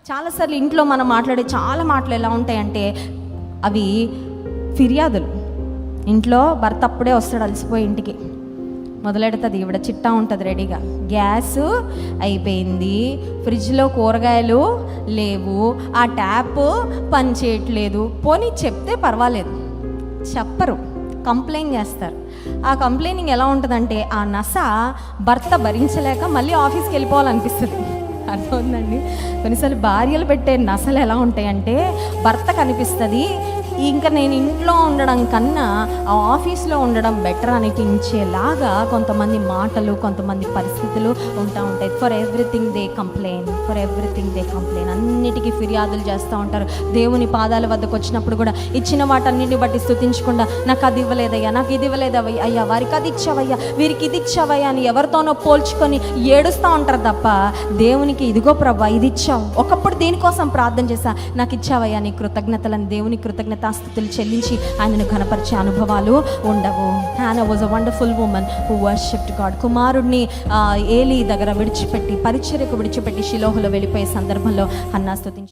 చాలాసార్లు ఇంట్లో మనం మాట్లాడే చాలా మాటలు ఎలా ఉంటాయంటే అవి ఫిర్యాదులు. ఇంట్లో భర్త అప్పుడే వస్తాడు అలసిపోయి ఇంటికి, మొదలెడుతుంది ఈవిడ చిట్టా ఉంటుంది రెడీగా. గ్యాస్ అయిపోయింది, ఫ్రిడ్జ్లో కూరగాయలు లేవు, ఆ ట్యాప్ పని చేయట్లేదు. పోనీ చెప్తే పర్వాలేదు, చెప్పరు, కంప్లైంట్ చేస్తారు. ఆ కంప్లైనింగ్ ఎలా ఉంటుందంటే ఆ నస భర్త భరించలేక మళ్ళీ ఆఫీస్కి వెళ్ళిపోవాలనిపిస్తుంది. అర్థమవుతుందండి? కొన్నిసార్లు భార్యలు పెట్టే నసలు ఎలా ఉంటాయంటే భర్తకు అనిపిస్తుంది ఇంకా నేను ఇంట్లో ఉండడం కన్నా ఆ ఆఫీస్లో ఉండడం బెటర్ అనిపించేలాగా కొంతమంది మాటలు, కొంతమంది పరిస్థితులు ఉంటాయి. ఫర్ ఎవ్రీథింగ్ దే కంప్లైన్, అన్నిటికీ ఫిర్యాదులు చేస్తూ ఉంటారు. దేవుని పాదాల వద్దకు వచ్చినప్పుడు కూడా ఇచ్చిన వాటన్నిటిని బట్టి స్తుతించకుండా నాకు అది ఇవ్వలేదయ్యా, నాకు ఇది ఇవ్వలేదయ్యా, అయ్యా వారికి అది ఇచ్చావయ్యా, వీరికి ఇది ఇచ్చావయ్యా అని ఎవరితోనో పోల్చుకొని ఏడుస్తూ ఉంటారు తప్ప దేవునికి ఇదిగో ప్రభా ఇది ఇచ్చావు. ఒకప్పుడు దేనికోసం ప్రార్థన చేశా, నాకు ఇచ్చావయ్యా, నీ కృతజ్ఞతలను దేవుని కృతజ్ఞతాస్తుతులు చెల్లించి ఆయనను ఘనపరిచే అనుభవాలు ఉండవు. Hannah was a wonderful woman who worshipped God. కుమారుడిని ఏలీ దగ్గర విడిచిపెట్టి పరిచర్యకు విడిచిపెట్టి షిలోహులో వెళ్ళిపోయే సందర్భంలో హన్నా స్తుతించి